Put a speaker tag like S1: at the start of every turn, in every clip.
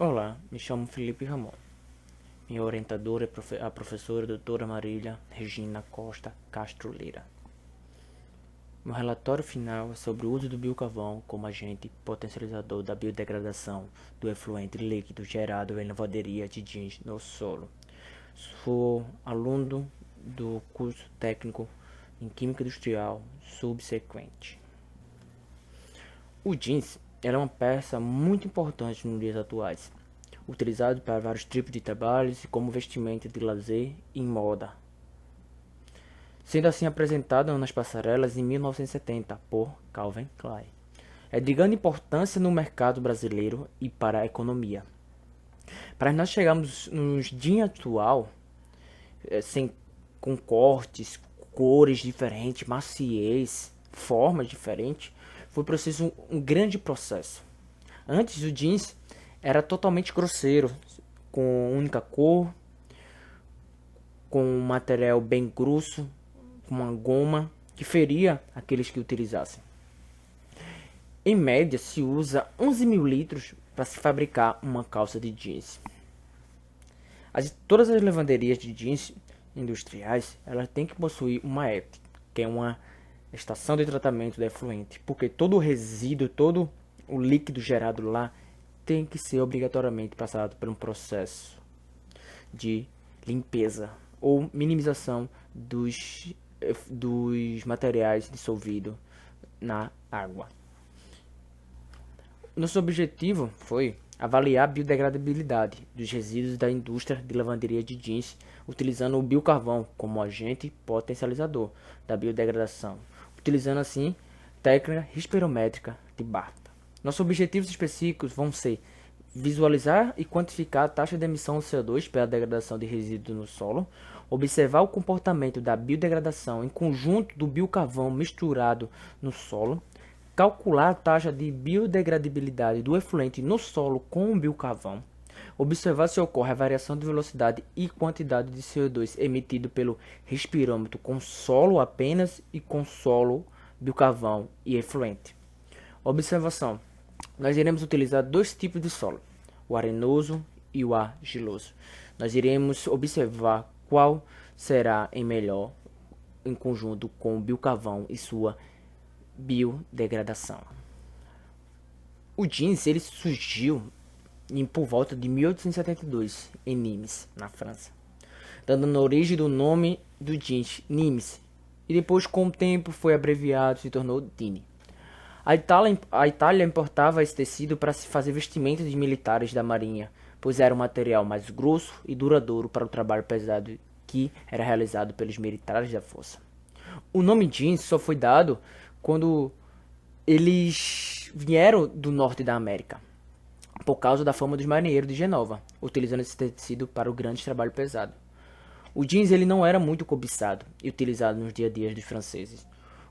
S1: Olá, me chamo Felipe Ramon. Minha orientadora é a professora doutora Marília Regina Costa Castro Lira. Meu relatório final é sobre o uso do biocarvão como agente potencializador da biodegradação do efluente líquido gerado em lavanderia de jeans no solo. Sou aluno do curso técnico em Química Industrial subsequente. O jeans é uma peça muito importante nos dias atuais, utilizado para vários tipos de trabalhos e como vestimenta de lazer e moda, sendo assim apresentado nas passarelas em 1970 por Calvin Klein. É de grande importância no mercado brasileiro e para a economia. Para nós chegarmos nos dia atual, sem, com cortes, cores diferentes, maciez, formas diferentes, foi preciso um grande processo. Antes o jeans era totalmente grosseiro, com única cor, com um material bem grosso, com uma goma que feria aqueles que utilizassem. Em média, se usa 11 mil litros para se fabricar uma calça de jeans. Todas as lavanderias de jeans industriais, elas têm que possuir uma EPT, que é uma estação de tratamento do efluente, porque todo o resíduo, todo o líquido gerado lá tem que ser obrigatoriamente passado por um processo de limpeza ou minimização dos materiais dissolvidos na água. Nosso objetivo foi avaliar a biodegradabilidade dos resíduos da indústria de lavanderia de jeans, utilizando o biocarvão como agente potencializador da biodegradação, utilizando assim técnica respirométrica de Barta. Nossos objetivos específicos vão ser visualizar e quantificar a taxa de emissão de CO2 pela degradação de resíduos no solo, observar o comportamento da biodegradação em conjunto do biocarvão misturado no solo, calcular a taxa de biodegradabilidade do efluente no solo com o biocarvão, observar se ocorre a variação de velocidade e quantidade de CO2 emitido pelo respirômetro com solo apenas e com solo, biocarvão e efluente. Observação: nós iremos utilizar dois tipos de solo, o arenoso e o argiloso. Nós iremos observar qual será em melhor em conjunto com o biocarvão e sua biodegradação. O jeans ele surgiu por volta de 1872 em Nimes, na França, dando a origem do nome do jeans, Nimes, e depois com o tempo foi abreviado e se tornou Dini. A Itália importava esse tecido para se fazer vestimentas de militares da marinha, pois era um material mais grosso e duradouro para o trabalho pesado que era realizado pelos militares da força. O nome jeans só foi dado quando eles vieram do norte da América, por causa da fama dos marinheiros de Genova, utilizando esse tecido para o grande trabalho pesado. O jeans ele não era muito cobiçado e utilizado nos dia a dia dos franceses.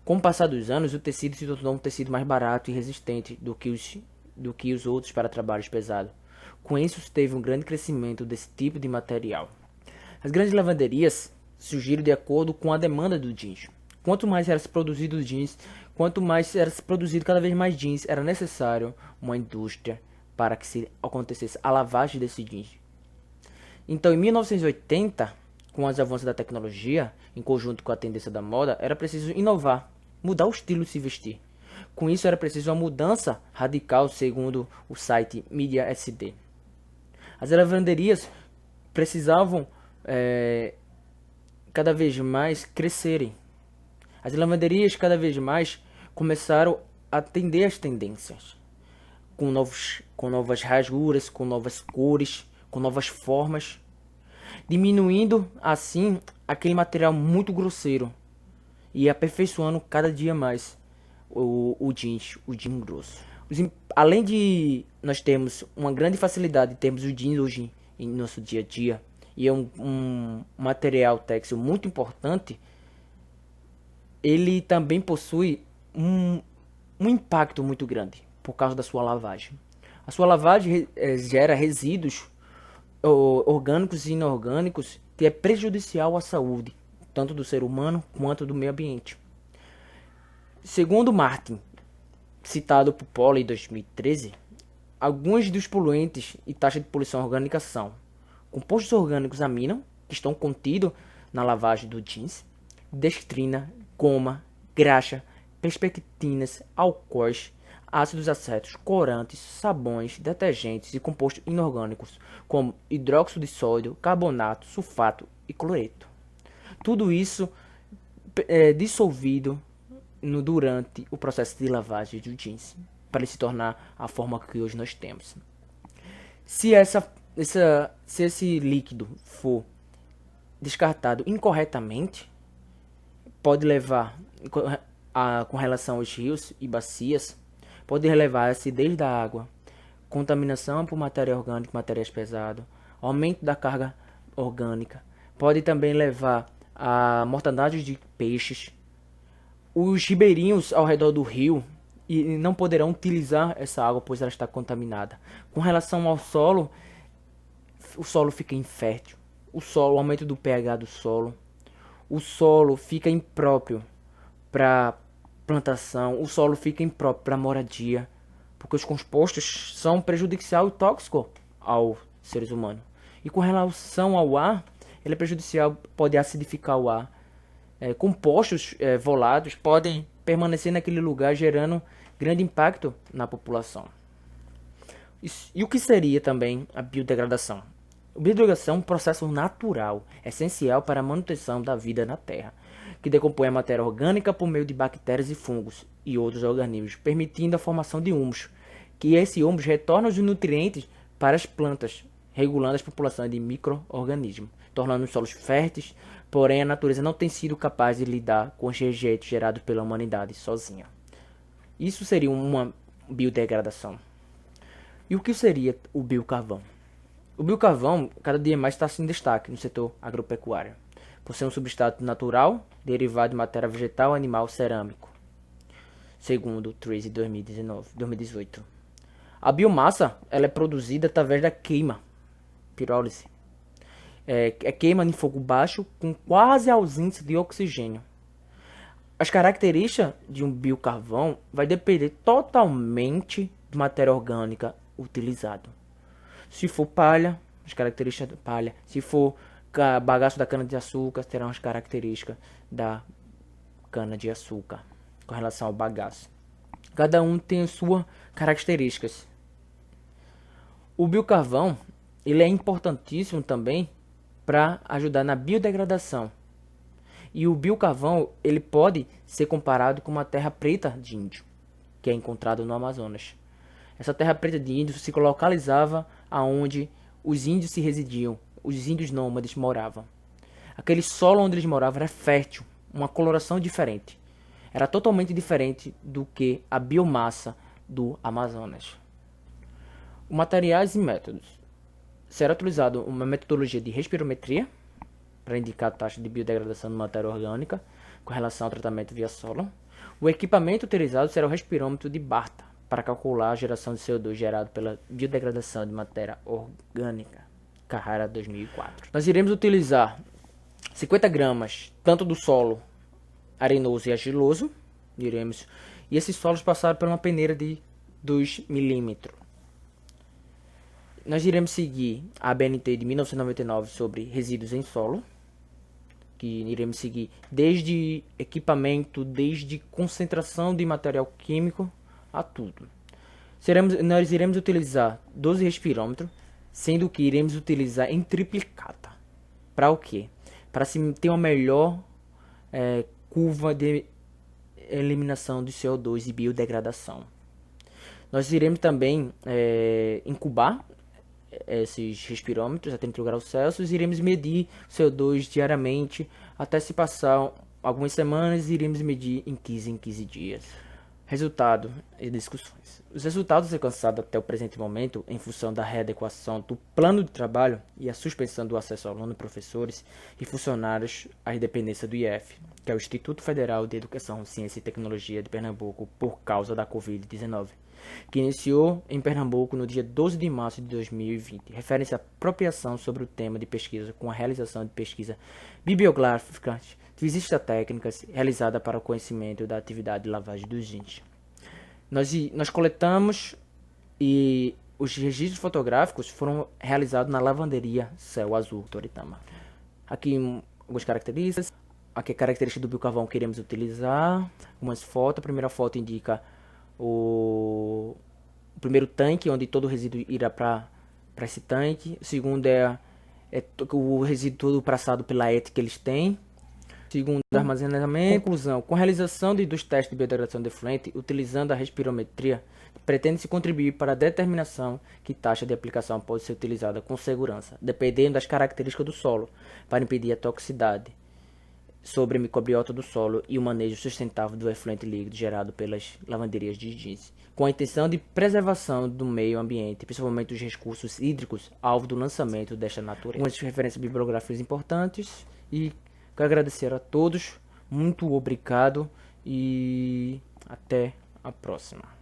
S1: Com o passar dos anos, o tecido se tornou um tecido mais barato e resistente do que os outros para trabalhos pesados. Com isso, teve um grande crescimento desse tipo de material. As grandes lavanderias surgiram de acordo com a demanda do jeans. Quanto mais era produzido jeans, quanto mais era produzido cada vez mais jeans, era necessário uma indústria para que se acontecesse a lavagem desse jeans. Então, em 1980, com os avanços da tecnologia, em conjunto com a tendência da moda, era preciso inovar, mudar o estilo de se vestir. Com isso, era preciso uma mudança radical, segundo o site Mídia SD. As lavanderias precisavam cada vez mais crescerem. As lavanderias cada vez mais começaram a atender as tendências, com novas rasguras, com novas cores, com novas formas, diminuindo assim aquele material muito grosseiro e aperfeiçoando cada dia mais o jeans grosso. Além de nós termos uma grande facilidade de termos o jeans hoje em nosso dia a dia, e é um material têxtil muito importante, ele também possui um impacto muito grande por causa da sua lavagem. A sua lavagem gera resíduos orgânicos e inorgânicos que é prejudicial à saúde, tanto do ser humano quanto do meio ambiente. Segundo Martin, citado por Poli em 2013, Alguns dos poluentes e taxa de poluição orgânica são compostos orgânicos amino, que estão contidos na lavagem do jeans, dextrina, goma, graxa, perspectinas, álcoois, ácidos acéticos, corantes, sabões, detergentes e compostos inorgânicos, como hidróxido de sódio, carbonato, sulfato e cloreto. Tudo isso é dissolvido durante o processo de lavagem do jeans, para ele se tornar a forma que hoje nós temos. Se esse líquido for descartado incorretamente, pode levar, com relação aos rios e bacias, pode levar a acidez da água, contaminação por matéria orgânica, materiais pesados, aumento da carga orgânica, pode também levar a mortandade de peixes. Os ribeirinhos ao redor do rio não poderão utilizar essa água, pois ela está contaminada. Com relação ao solo, o solo fica infértil. O aumento do pH do solo. O solo fica impróprio para plantação. O solo fica impróprio para moradia, porque os compostos são prejudicial e tóxico aos seres humanos. E com relação ao ar, ele é prejudicial, pode acidificar o ar. Compostos volados podem permanecer naquele lugar, gerando grande impacto na população. E o que seria também a biodegradação? A biodegradação é um processo natural, essencial para a manutenção da vida na Terra, que decompõe a matéria orgânica por meio de bactérias e fungos e outros organismos, permitindo a formação de humus, que esse humus retorna os nutrientes para as plantas, regulando as populações de micro-organismos, tornando os solos férteis. Porém, a natureza não tem sido capaz de lidar com os rejeitos gerados pela humanidade sozinha. Isso seria uma biodegradação. E o que seria o biocarvão? O biocarvão cada dia mais está em destaque no setor agropecuário, por ser um substrato natural derivado de matéria vegetal, animal, cerâmico, segundo o TRIZ 2018. A biomassa ela é produzida através da queima, pirólise. Queima em fogo baixo com quase ausência de oxigênio. As características de um biocarvão vai depender totalmente de matéria orgânica utilizada. Se for palha, as características da palha. Se for bagaço da cana-de-açúcar, terão as características da cana-de-açúcar com relação ao bagaço. Cada um tem as suas características. O biocarvão ele é importantíssimo também para ajudar na biodegradação. E o biocarvão ele pode ser comparado com uma terra preta de índio, que é encontrada no Amazonas. Essa terra preta de índio se localizava aonde os índios se residiam, os índios nômades moravam. Aquele solo onde eles moravam era fértil, uma coloração diferente. Era totalmente diferente do que a biomassa do Amazonas. Materiais e métodos. Será utilizado uma metodologia de respirometria para indicar a taxa de biodegradação de matéria orgânica com relação ao tratamento via solo. O equipamento utilizado será o respirômetro de Barta para calcular a geração de CO2 gerado pela biodegradação de matéria orgânica. Carrara 2004. Nós iremos utilizar 50 gramas tanto do solo arenoso e argiloso, e esses solos passaram por uma peneira de 2 milímetros. Nós iremos seguir a ABNT de 1999 sobre resíduos em solo, que iremos seguir desde equipamento, desde concentração de material químico a tudo. Nós iremos utilizar 12 respirômetros, sendo que iremos utilizar em triplicata. Para o quê? Para se ter uma melhor curva de eliminação de CO2 e biodegradação. Nós iremos também incubar esses respirômetros a 30 graus Celsius, iremos medir CO2 diariamente, até se passar algumas semanas, iremos medir em 15 dias. Resultado e discussões. Os resultados alcançados até o presente momento, em função da readequação do plano de trabalho e a suspensão do acesso ao aluno, professores e funcionários às dependências do IF, que é o Instituto Federal de Educação, Ciência e Tecnologia de Pernambuco, por causa da Covid-19, que iniciou em Pernambuco no dia 12 de março de 2020, refere-se à apropriação sobre o tema de pesquisa com a realização de pesquisa bibliográfica, visitas técnicas realizada para o conhecimento da atividade de lavagem dos jeans. Nós coletamos e Os registros fotográficos foram realizados na lavanderia Céu Azul Toritama. Aqui algumas características. Aqui a característica do biocarvão que queremos utilizar. Algumas fotos. A primeira foto indica o primeiro tanque, onde todo o resíduo irá para esse tanque. O segundo é o resíduo todo passado pela ET que eles têm. Segundo, armazenamento. Conclusão. Com a realização dos testes de biodegradação de efluente, utilizando a respirometria, pretende-se contribuir para a determinação que taxa de aplicação pode ser utilizada com segurança, dependendo das características do solo, para impedir a toxicidade sobre a microbiota do solo e o manejo sustentável do efluente líquido gerado pelas lavanderias de jeans, com a intenção de preservação do meio ambiente, principalmente dos recursos hídricos, alvo do lançamento desta natureza. Algumas referências bibliográficas importantes e quero agradecer a todos, muito obrigado e até a próxima.